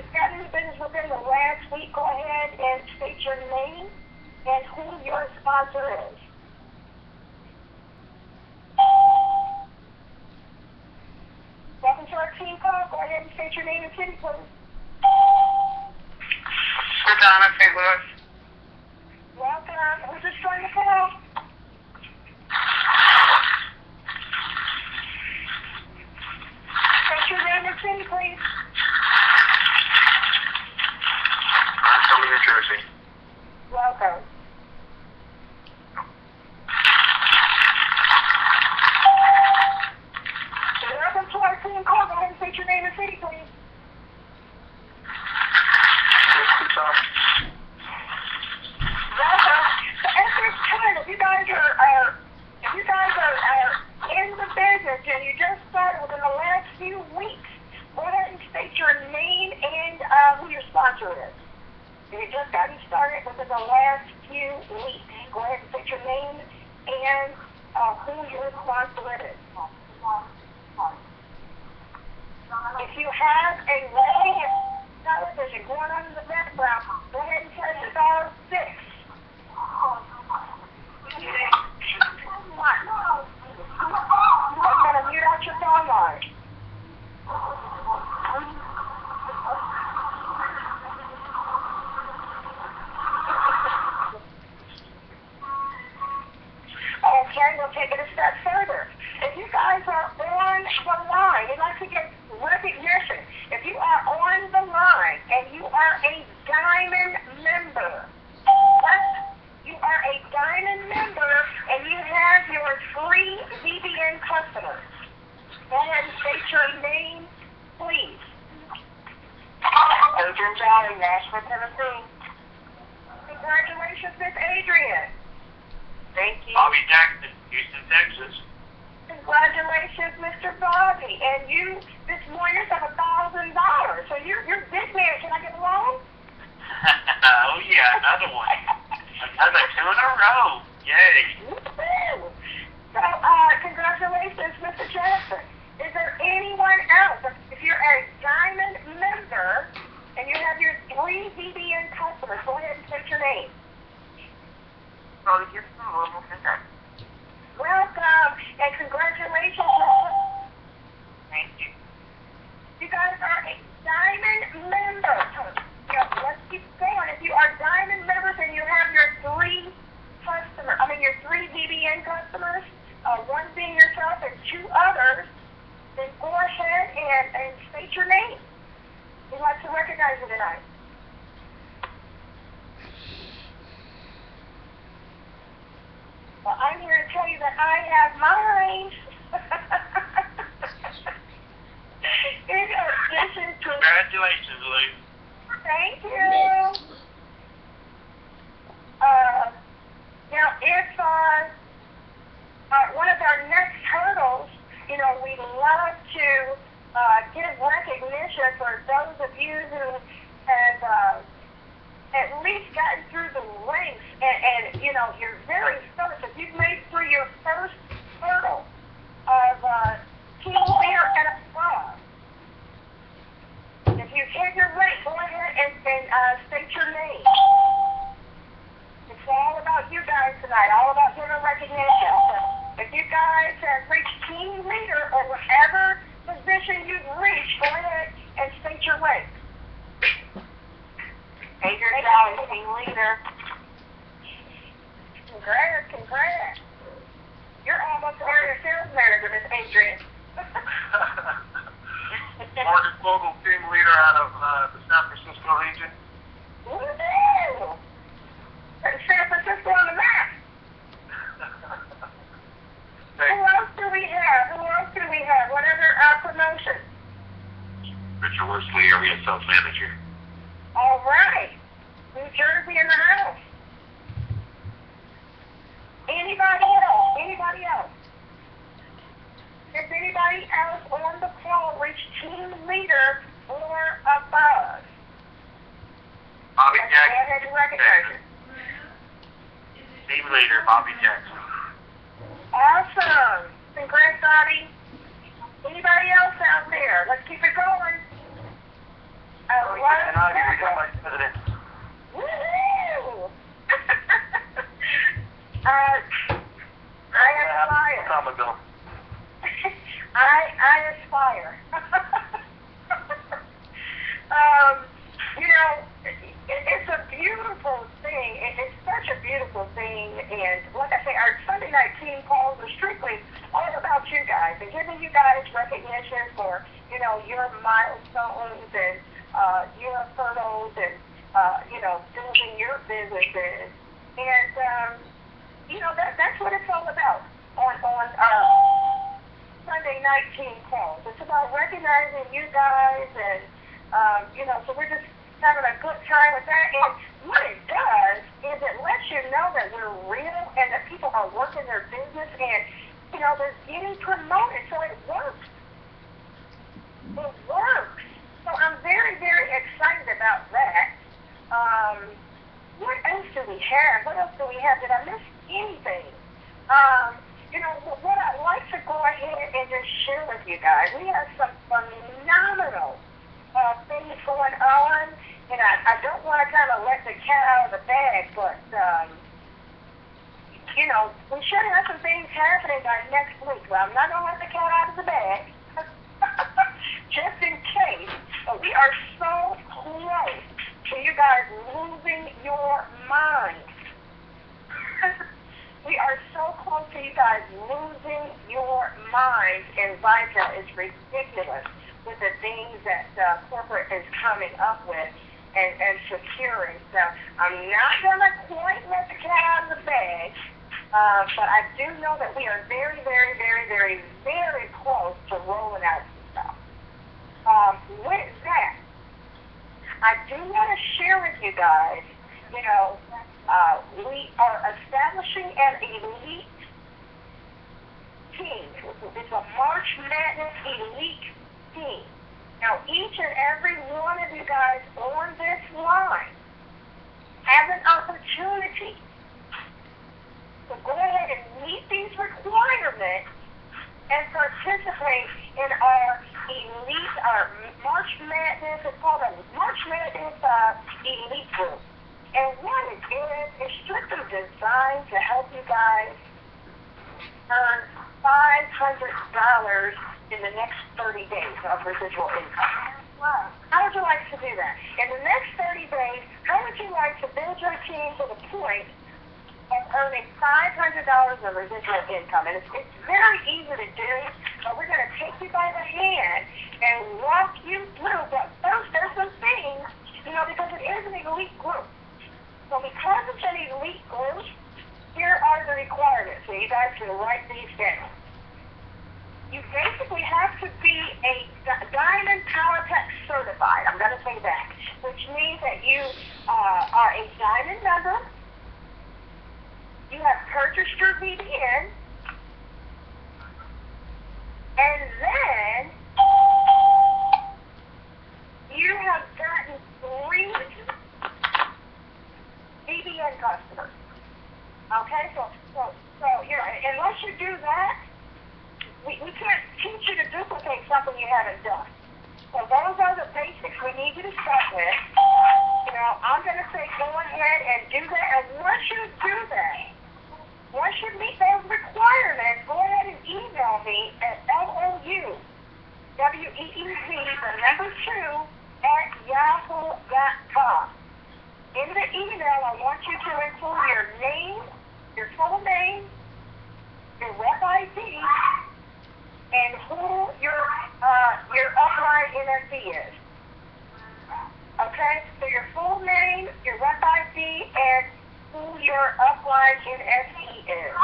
you've gotten into business within the last week, go ahead and state your name and who your sponsor is. Welcome to our team call. Go ahead and state your name and city, please. Donna, St. Louis. Welcome. Who's just joined the call? State your name and city, please. I'm from New Jersey. Welcome. Welcome to our team call. Go ahead and state your name and city, please. Welcome. So at this time, if you guys are in the business and you just started within the last few weeks, go ahead and state your name and who your sponsor is. If you just gotten started within the last few weeks, go ahead and state your name and who your sponsor is. If you have a radio television going on in the background, go ahead and press star 6. I'm going to mute out your phone line. Okay, we'll take it a step further. If you guys are on the line, we'd like to get recognition. If you are on the line and you are a diamond member, you are a diamond member and you have your free VBN customers, go ahead and state your name, please. Adrian Jolly, Nashville, Tennessee. Congratulations, Miss Adrian. Thank you. Bobby Jackson, Houston, Texas. Congratulations, Mr. Bobby. And you, this morning, you have $1,000. So you're big man. Can I get a loan? Oh, yeah, another one. Another 2 in a row. Yay. Woo-hoo. So, congratulations, Mr. Jackson. Is there anyone else? If you're a diamond member and you have your 3 VBN customers, go ahead and state your name. Welcome and congratulations. Thank you. You guys are a diamond member. Let's keep going. If you are diamond members and you have your 3 VBN customers, one being yourself and 2 others, then go ahead and state your name. We'd like to recognize you tonight. Well, I'm here to tell you that I have mine. In addition to... Congratulations, Lou. Thank you. Now, if one of our next hurdles, we'd love to give recognition for those of you who have at least gotten through the ranks and you're very first. If you've made through your first hurdle of team leader and above, if you've hit your rank, go ahead and state your name. It's all about you guys tonight, all about giving recognition. So if you guys have reached team leader or whatever position you've reached, go ahead and state your rank. Adrian Jolly, team leader. Congrats. You're almost an area sales manager, Miss Adrian. Marcus Vogel, team leader out of the San Francisco region. Woo-hoo! San Francisco on the map. Who else do we have? What other promotion? Richard Worsley, area sales manager. All right. New Jersey in the house. Anybody else? Has anybody else on the call reached team leader or above? Bobby Let's Jackson. go ahead and recognize it. Team leader, Bobby Jackson. Awesome. Congrats, Bobby. Anybody else out there? Let's keep it going. Oh, And I'll be the vice president. Woo-hoo! I aspire. I aspire. You know, it's a beautiful thing. It's such a beautiful thing. And like I say, our Sunday night team calls are strictly all about you guys and giving you guys recognition for, you know, your milestones and your hurdles and, you know, building your businesses. And, you know, that's what it's all about on Sunday night team calls. It's about recognizing you guys and, you know, so we're just having a good time with that. And what it does is it lets you know that we're real and that people are working their business and, you know, they're getting promoted. So it works. It works. So I'm very, very excited about that. What else do we have? What else do we have? Did I miss anything? You know, what I'd like to go ahead and just share with you guys, we have some phenomenal things going on, and I don't want to kind of let the cat out of the bag, but, you know, we should have some things happening by next week. Well, I'm not going to let the cat out of the bag, just in case, but we are so close to you guys losing your mind. We are so close to you guys losing your minds, and vitel is ridiculous with the things that corporate is coming up with and securing. So I'm not going to quite let the cat out of the bag, but I do know that we are very, very, very, very, very close to rolling out some stuff. With that, I do want to share with you guys, you know, we are establishing an elite team. It's a March Madness elite team. Now, each and every one of you guys on this line have an opportunity to go ahead and meet these requirements and participate in our elite, our March Madness. It's called a March Madness elite group. And what it is strictly designed to help you guys earn $500 in the next 30 days of residual income. Wow. How would you like to do that? In the next 30 days, how would you like to build your team to the point of earning $500 of residual income? And it's very easy to do, but we're going to take you by the hand and walk you through. But first, there's some things, you know, because it is an elite group. So because it's an elite group, here are the requirements. So you guys can write these down. You basically have to be a Diamond Power Tech certified. I'm going to say that, which means that you are a Diamond member. You have purchased your VPN, and then you have gotten 3 VPN customers. Okay, so you know, unless you do that, we can't teach you to duplicate something you haven't done. So those are the basics we need you to start with. You know, I'm going to say go ahead and do that, and once you do that, once you meet those requirements, go ahead and email me at LOUWEEZ2@yahoo.com. In the email, I want you to include your name, your full name, your rep ID, and who your upline NFB is. Okay? So your full name, your rep ID, and who your upline NFB is.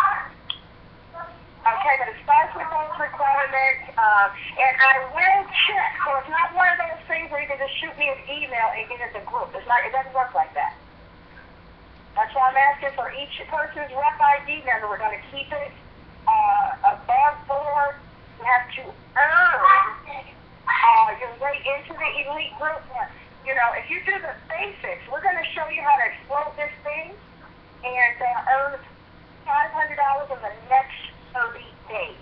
Okay, but it starts with those requirements, and I will check. So it's not one of those things where you can just shoot me an email and get in the group. It doesn't work like that. That's why I'm asking for each person's rep ID number. We're going to keep it above board. You have to earn your way into the elite group. You know, if you do the basics, we're going to show you how to explode this thing and earn $500 in the next 30 days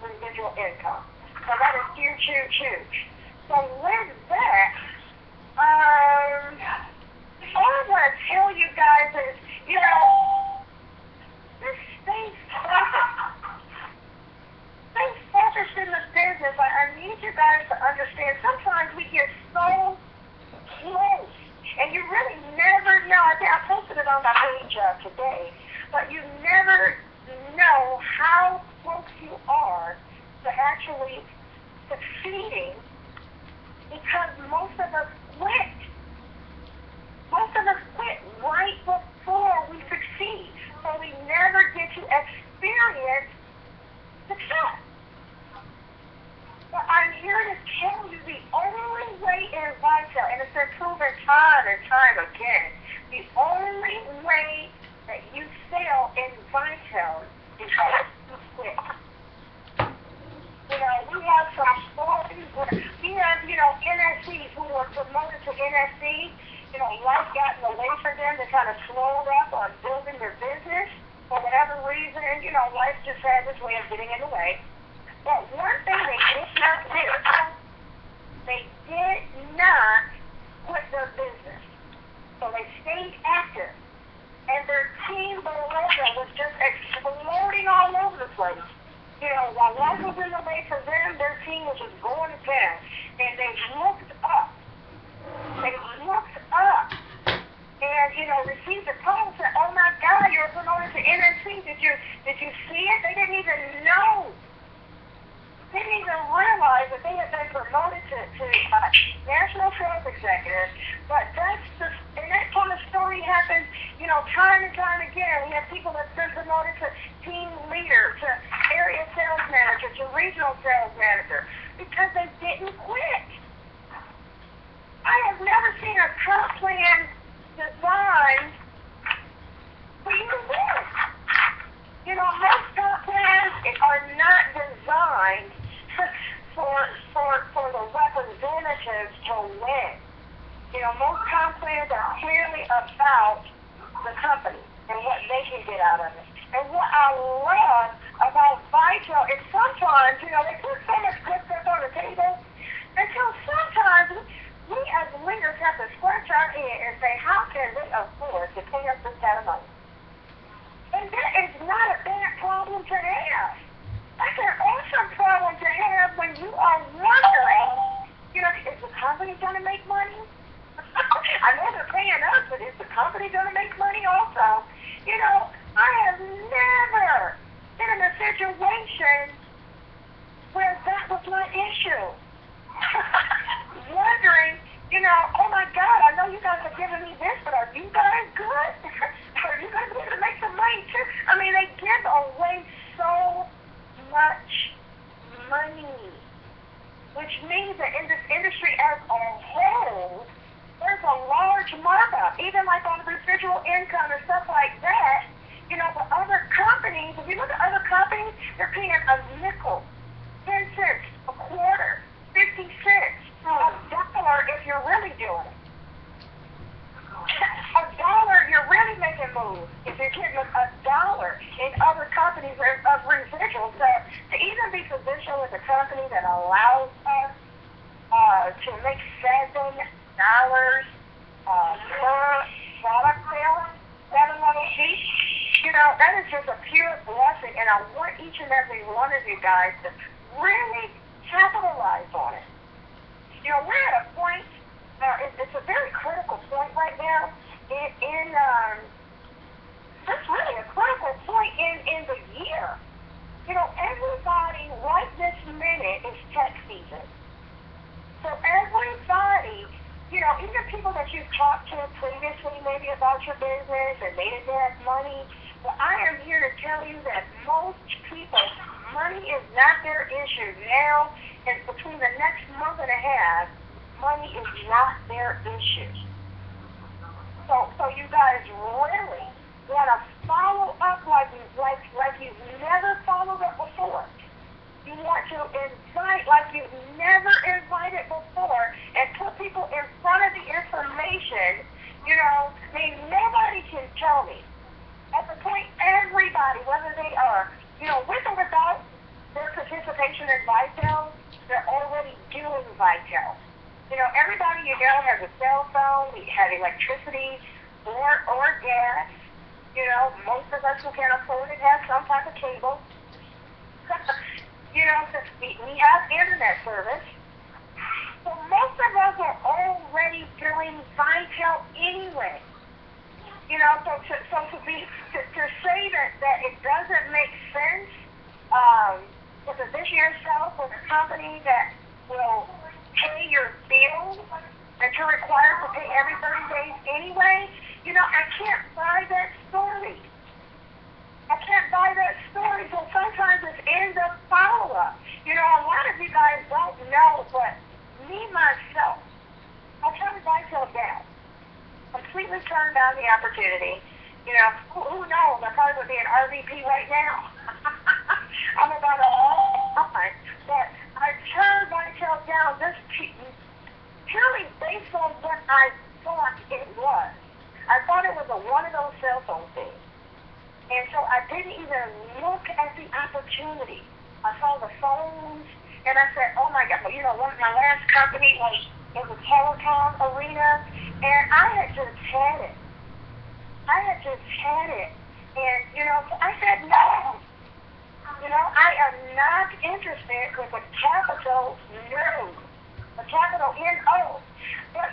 residual income. So that is huge, huge, huge. So with that, on the page today, but you never know how close you are to actually succeeding because most of us quit. Most of us quit right before we succeed, so we never get to experience success. But I'm here to tell you the only way in vitel, and it's been proven time and time again, the only way that you fail in vitel is if you quit. You know, we have some stories where we have, NSCs who were promoted to NSC. Life got in the way for them. They kind of slowed up on building their business for whatever reason. Life just had this way of getting in the way. But one thing they did not do, they did not quit their business. So they stayed active. And their team below them was just exploding all over the place. While life was in the way for them, their team was just going to town. And they looked up. They looked up and, received a call and said, oh my God, you were promoted to NSC. Did you see it? They didn't even know. They didn't even realize that they had been promoted to national sales executive. But and that kind of story happens, time and time again. We have people that's been promoted to team leader, to area sales manager, to regional sales manager, because they didn't quit. I have never seen a comp plan designed for you to win. Most comp plans are not designed for the representatives to win. Most comp plans are clearly about the company and what they can get out of it. And what I love about vitel is sometimes, they put so much good stuff on the table until sometimes we as leaders have to scratch our head and say, how can they afford to pay us this kind of money? And that is not a bad problem to have. That's an awesome problem to have when you are wondering, is the company going to make money? I know they're paying us, but is the company going to make money also? I have never been in a situation where that was my issue. Wondering, oh my God, I know you guys are giving me this, but are you guys good? Are you guys able to make some money too? I mean, they give away so much money, which means that in this industry as a whole, there's a large markup, even like on residual income and stuff like that. But other companies, if you look at other companies, they're paying a nickel, 10 cents, a quarter, 50 cents, $1 if you're really doing it. $1, you're really making moves if you're getting $1 in other companies of residual. So to even be positioned with a company that allows us to make $7 per product sale, 7 level sheet, that is just a pure blessing, and I want each and every one of you guys to really capitalize on it. We're at a point, it's a very critical point right now it's really a critical point in the year. Everybody right this minute is tech season. So everybody, even people that you've talked to previously maybe about your business and they didn't have money, well, I am here to tell you that most people, money is not their issue now, and between the next month and a half, money is not their issue. So you guys really want to follow up like you've never followed up before. You want to invite like you've never invited before and put people in front of the information. Nobody can tell me. At the point, everybody, whether they are, with or without their participation in vitel, they're already doing vitel. Everybody has a cell phone, we have electricity or gas. Most of us who can afford it have some type of cable. We have internet service. So most of us are already doing vitel anyway. So to say that it doesn't make sense to position yourself with a company that will pay your bills that you're required to pay every 30 days anyway, I can't buy that story. I can't buy that story, so sometimes it's in the follow-up. A lot of you guys don't know, but me, myself, I turned myself down. Completely turned down the opportunity. Who knows? I probably would be an RVP right now. I'm about to all time. But I turned myself down just purely based on what I thought it was. I thought it was one of those cell phone things. And so I didn't even look at the opportunity. I saw the phones, and I said, oh my God, my last company was in the telecom arena, and I had just had it. And, so I said, no. I am not interested with a capital no. A capital N-O. But,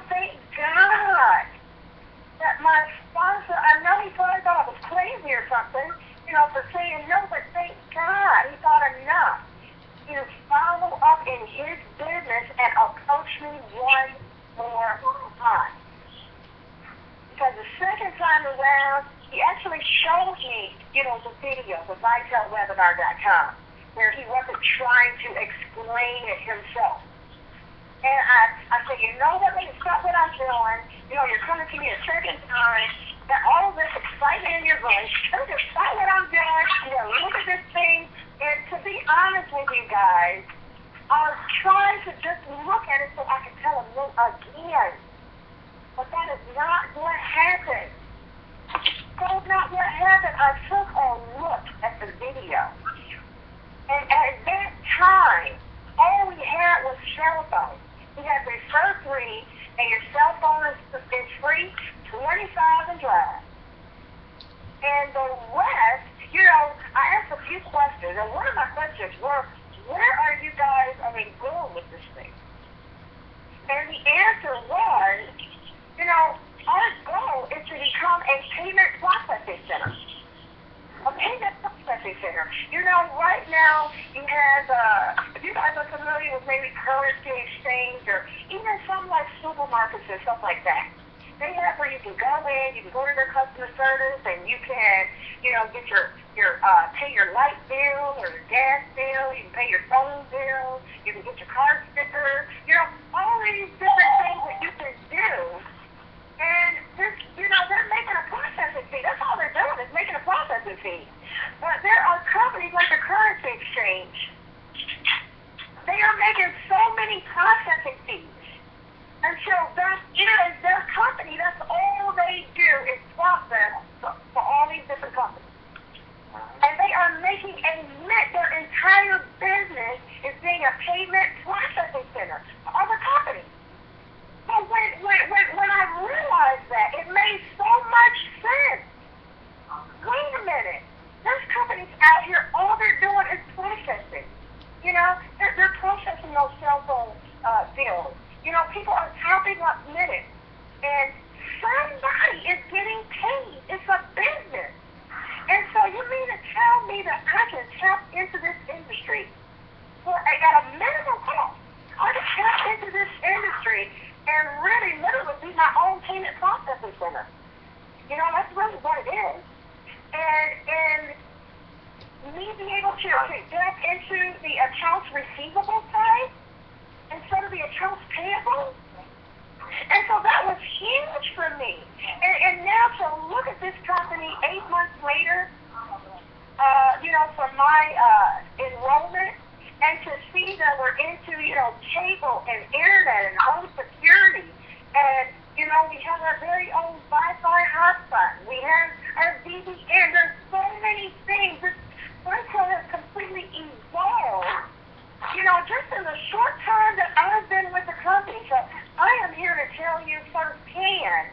thank God that my sponsor, I know he probably thought I was crazy or something, for saying no, but thank God he thought enough to follow up in his business and approach me one more time. Because the second time around, he actually showed me, the video, the vitelwebinar.com, where he wasn't trying to explain it himself. And I said, what, man, stop what I'm doing. You're coming to me a second time. Got all of this excitement in your voice. Just stop what I'm doing. Look at this thing. And to be honest with you guys, I was trying to just look at it so I could tell him no again. But that is not what happened. That's not what happened. I took a look at the video. And at that time, all we had was cell phones. We had refer free, and your cell phone is free, 25 and drive. And the rest, I asked a few questions, and one of my questions were, where are you guys, going with this thing? And the answer was, our goal is to become a payment processing center. A payment processing center. Right now, you have, if you guys are familiar with maybe currency exchange or even some like supermarkets and stuff like that, they have where you can go in, you can go to their customer service, and you can, get your pay your light bill or your gas bill, you can pay your phone bill, you can get your car sticker, all these different things that you can do. And this, they're making a processing fee. That's all they're doing is making a processing fee. But there are companies like the currency exchange. They are making so many processing fees. And so that is their company. That's all they do is process for all these different companies. And they are making their entire business is being a payment processing center for other companies. So when I realized that, it made so much sense. Wait a minute. There's companies out here, all they're doing is processing. They're processing those cell phone bills. People are topping up minutes. And somebody is getting paid. It's a business. And so you mean to tell me that I can tap into this industry at a minimal cost? I can tap into this industry and really literally be my own payment processing center. That's really what it is. And me being able to tap into the accounts receivable side instead of the accounts payable. And so that was huge for me. And now to look at this company 8 months later, for my enrollment, and to see that we're into, cable and internet and home security. And, we have our very own Wi-Fi hotspot. We have our VPN. There's so many things. This Vitel has completely evolved, just in the short time that I've been with the company. So I am here to tell you firsthand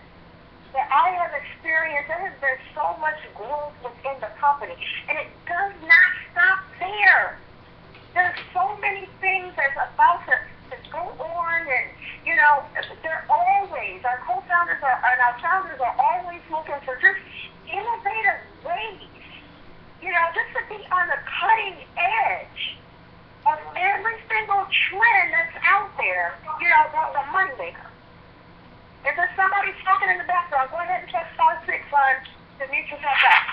that I have experienced, there has been so much growth within the company. And it does not stop there. There's so many things that's about to go on, and they're always, our co-founders and our founders are always looking for just just to be on the cutting edge of every single trend that's out there, about the moneymaker. If there's somebody talking in the background, go ahead and check *6 on to mute yourself out.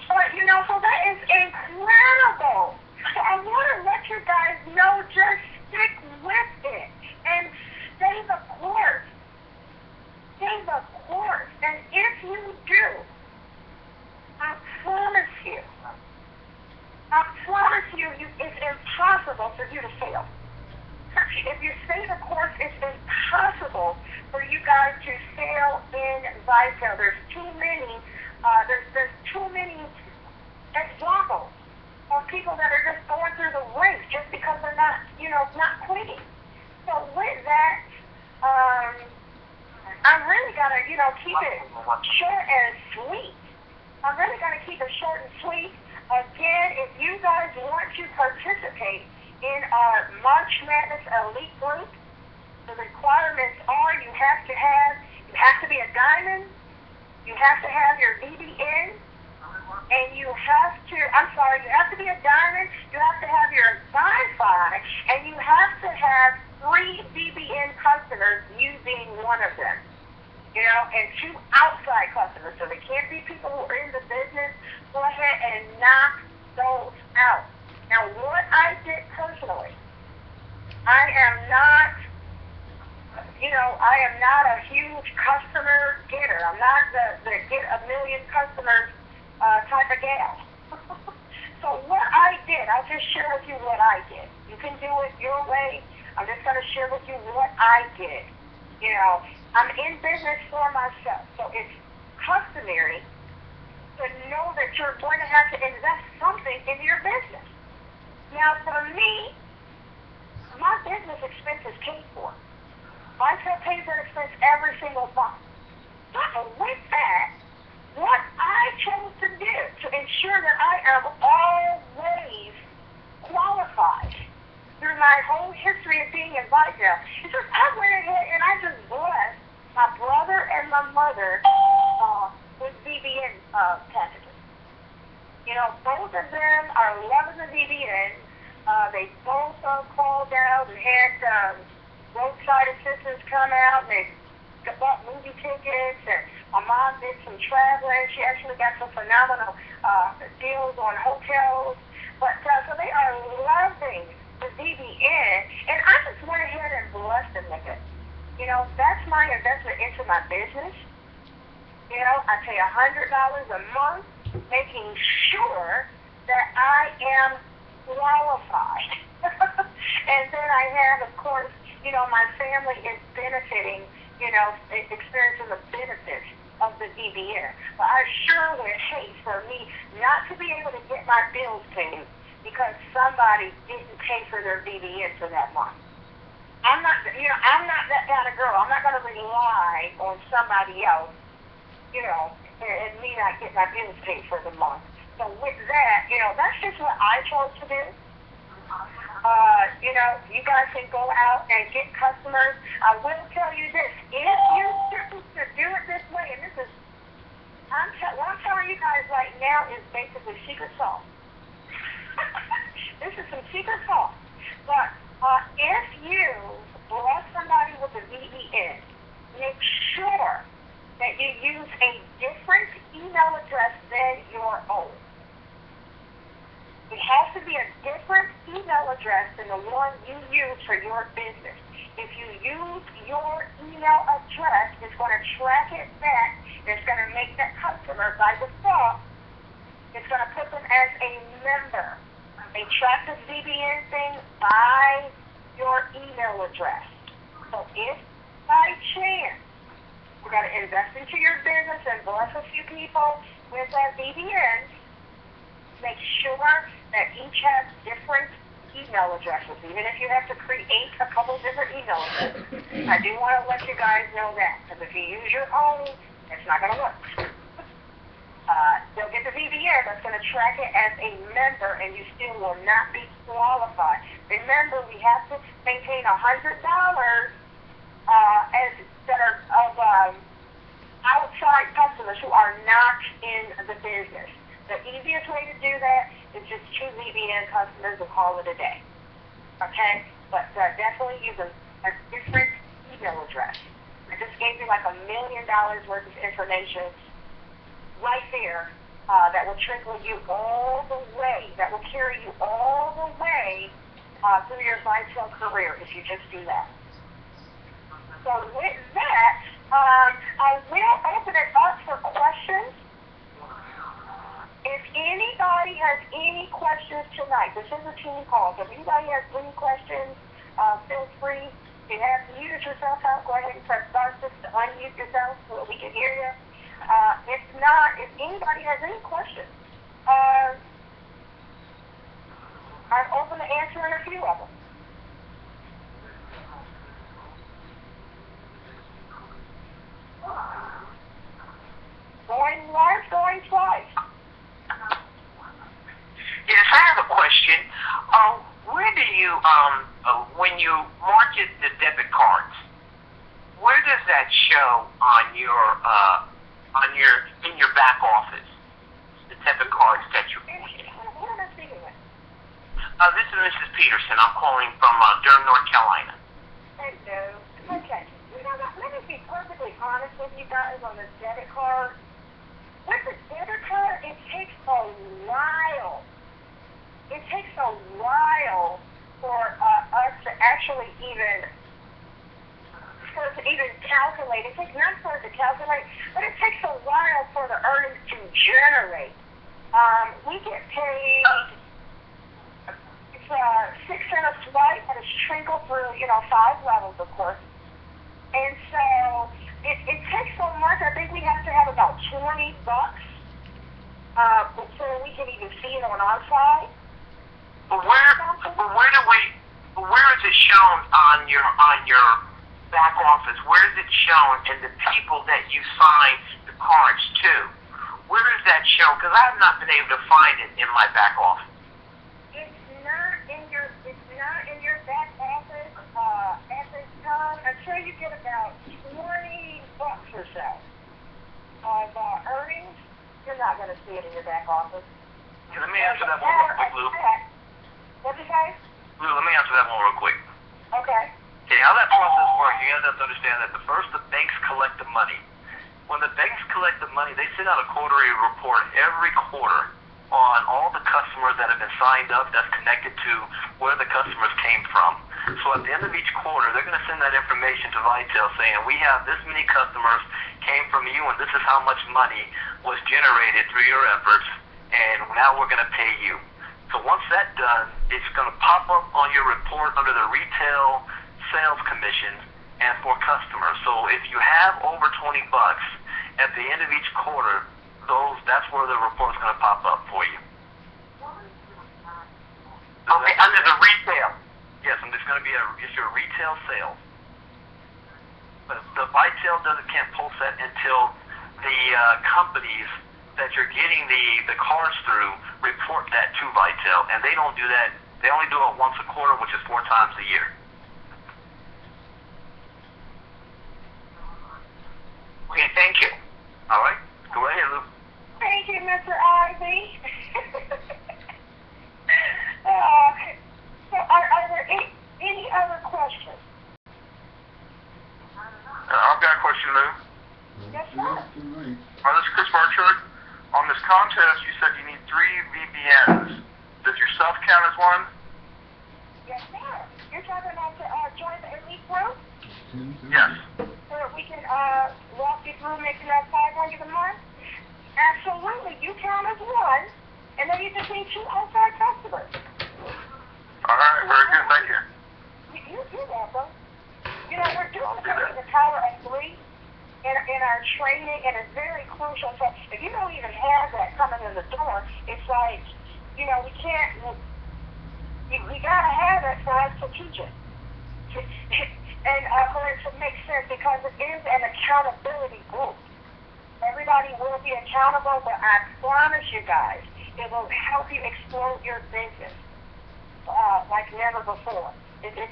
But, so that is incredible. So I want to let you guys know, just stick with it and stay the course. Stay the course. And if you do, I promise you, it's impossible for you to fail. If you stay the course, it's impossible for you guys to fail in vitel. There's too many examples of people that are just going through the ranks just because they're not quitting. So with that, I'm really gonna, keep it short and sweet. I'm really gonna keep it short and sweet. Again, if you guys want to participate in our March Madness Elite Group, the requirements are you have to be a diamond, you have to have your VBN, and you have to be a diamond, you have to have your Wi-Fi, and you have to have 3 VBN customers using one of them. And 2 outside customers. So they can't be people who are in the business. Go ahead and knock those out. Now, what I did personally, I am not a huge customer getter. I'm not the get a million customers type of gal. So what I did, I'll just share with you what I did. You can do it your way. I'm just going to share with you what I did. I'm in business for myself, so it's customary to know that you're going to have to invest something in your business. Now, for me, my business expense is paid for. Vitel pays that expense every single month. But with that, what I chose to do to ensure that I am always qualified through my whole history of being in Vitel, is just I went ahead and I just blessed my brother and my mother with VBN packages. Both of them are loving the VBN. They both called out and had roadside assistants come out, and they bought movie tickets, and my mom did some traveling. She actually got some phenomenal deals on hotels. But so they are loving the VBN, and I just went ahead and blessed them with it. That's my investment into my business. I pay $100 a month, making sure that I am qualified. And then I have, of course, my family is benefiting, experiencing the benefits of the VBN. But I sure would hate for me not to be able to get my bills paid because somebody didn't pay for their VBN for that month. I'm not that kind of girl. I'm not going to rely on somebody else, and me not get my bills paid for the month. So with that, that's just what I chose to do. You guys can go out and get customers. I will tell you this: if you choose to do it this way, and what I'm telling you guys right now is basically secret sauce. This is some secret sauce. But if you bless somebody with a VBN, make sure that you use a different email address than your own. It has to be a different email address than the one you use for your business. If you use your email address, it's going to track it back. It's going to make that customer, by default, it's going to put them as a member. They track the VBN thing by your email address. So if by chance you're going to invest into your business and bless a few people with that VBN, make sure that each has different email addresses, even if you have to create a couple different email addresses. I do want to let you guys know that, because if you use your own, it's not going to work. They'll get the VBN that's going to track it as a member, and you still will not be qualified. Remember, we have to maintain $100 as that are of outside customers who are not in the business. The easiest way to do that is just choose VPN customers and call it a day. Okay? But definitely use a different email address. I just gave you like $1 million worth of information right there that will trickle you all the way, that will carry you all the way through your vitel career if you just do that. So with that, I will open it up for questions. If anybody has any questions tonight, this is a team call, so if anybody has any questions, feel free. If you have muted yourself out, go ahead and press star six to unmute yourself so that we can hear you. If not, if anybody has any questions, I'm open to answering a few of them. Going once, going twice. Yes, I have a question. Where do you, when you market the debit cards, where does that show on your, in your back office? The debit cards that you. Who am I speaking with? This is Mrs. Peterson. I'm calling from Durham, North Carolina. Hello. Okay. You know what? Let me be perfectly honest with you guys on this debit card. With the debit card, it takes a while. It takes a while for us to actually even calculate. It takes not for it to calculate, but it takes a while for the earnings to generate. We get paid. It's 6 cents a swipe, but it's trickled through 5 levels, of course. And so it takes so much. I think we have to have about $20 before we can even see it on our side. But where is it shown on your back office? Where is it shown in the people that you sign the cards to? Where is that shown? Because I have not been able to find it in my back office. It's not in your back office at this time until you get about $20 or so of earnings. You're not going to see it in your back office. Okay, let me answer that one real quick, Lou. What'd you say? Lou, let me answer that one real quick. Okay. Okay, how that process works, you guys have to understand that the banks collect the money. When the banks collect the money, they send out a quarterly report every quarter on all the customers that have been signed up that's connected to where the customers came from. So at the end of each quarter, they're going to send that information to Vitel saying, we have this many customers came from you and this is how much money was generated through your efforts, and now we're going to pay you. So once that's done, it's going to pop up on your report under the retail sales commissions and for customers. So if you have over $20 at the end of each quarter, that's where the report's going to pop up for you. Okay, under the retail. Yes, and it's going to be it's your retail sales. But the Vitel can't post that until the companies that you're getting the cards through report that to Vitel, and they don't do that. They only do it once a quarter, which is 4 times a year. Okay, thank you. All right, go ahead, Lou. Thank you, Mr. Ivy. So are there any other questions? I've got a question, Lou. Yes, sir. This is Chris Barchard. On this contest, you said you need 3 VPNs. Does yourself count as one? Yes, sir. You're talking about to join the elite group? Yes. So that we can walk you through making that $500 a month? Absolutely. You count as one, and then you just need 2 outside customers. All right, very good. Thank you. You're welcome. We're doing something in the Power of 3 in our training, and it's very crucial. So if you don't even have that coming in the door, it's like, we can't, we got to have it for us to teach it. And for it to make sense, because it is an accountability group. Everybody will be accountable, but I promise you guys, it will help you explode your business like never before. It's a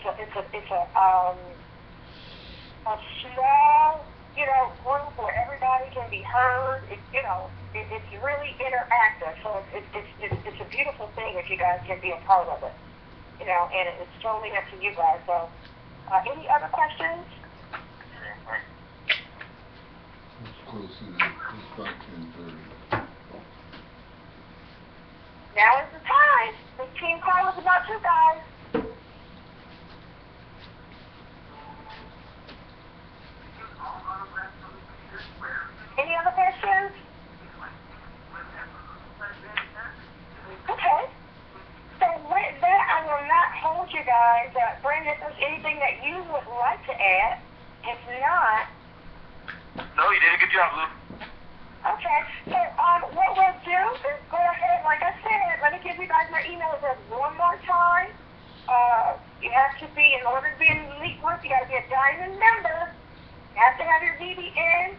small, group where everybody can be heard. It's really interactive. So it's a beautiful thing if you guys can be a part of it. And it's totally up to you guys. So, any other questions? It's close enough. It's about 10:30. Now is the time. The team call is about you guys. Any other questions? Okay. So with that, I will not hold you guys. Brandon, if there's anything that you would like to add, if not. No, you did a good job, Lou. Okay. So what we'll do is go ahead, like I said, let me give you guys my email address one more time. You have to be, in order to be in the elite group, you got to be a diamond member. You have to have your VBN.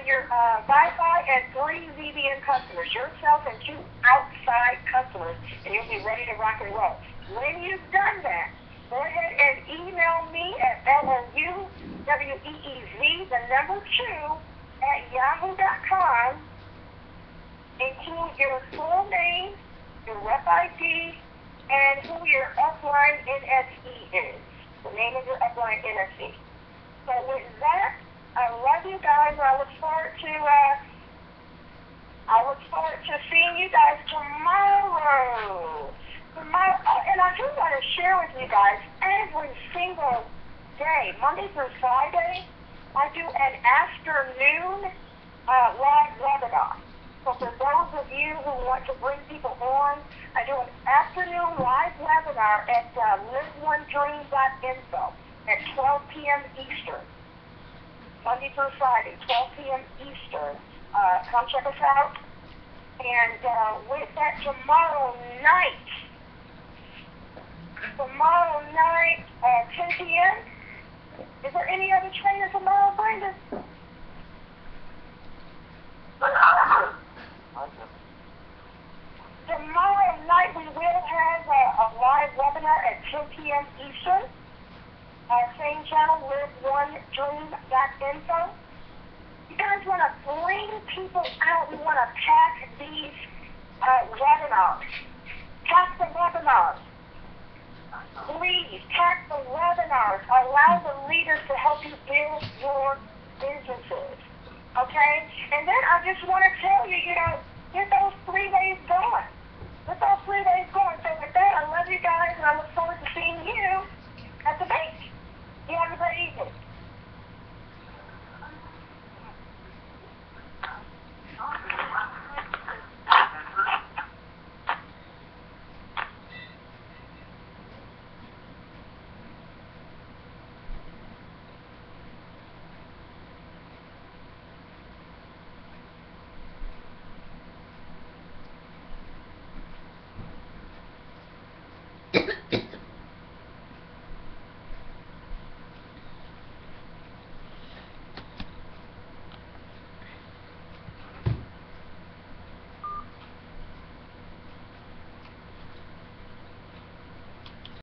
Your Wi-Fi and 3 VBN customers, yourself and 2 outside customers, and you'll be ready to rock and roll. When you've done that, go ahead and email me at LOUWEEZ2@yahoo.com. Include your full name, your rep ID, and who your upline NSE is. The name of your upline NSE. So with that, I love you guys. I look forward to seeing you guys tomorrow. And I do want to share with you guys every single day, Monday through Friday, I do an afternoon live webinar. So for those of you who want to bring people on, I do an afternoon live webinar at liveonedream.info at 12 p.m. Eastern. Monday through Friday, 12 p.m. Eastern. Come check us out. And with that, tomorrow night, 10 p.m., is there any other trainer tomorrow, Brandon? Tomorrow night, we will have a live webinar at 10 p.m. Eastern. Same channel, liveonedream.info. You guys want to bring people out. We want to pack these webinars. Pack the webinars. Please, pack the webinars. Allow the leaders to help you build your businesses. Okay? And then I just want to tell you, get those 3 days going. Get those 3 days going. So with that, I love you guys, and I look forward to seeing you at the base. You have a great evening.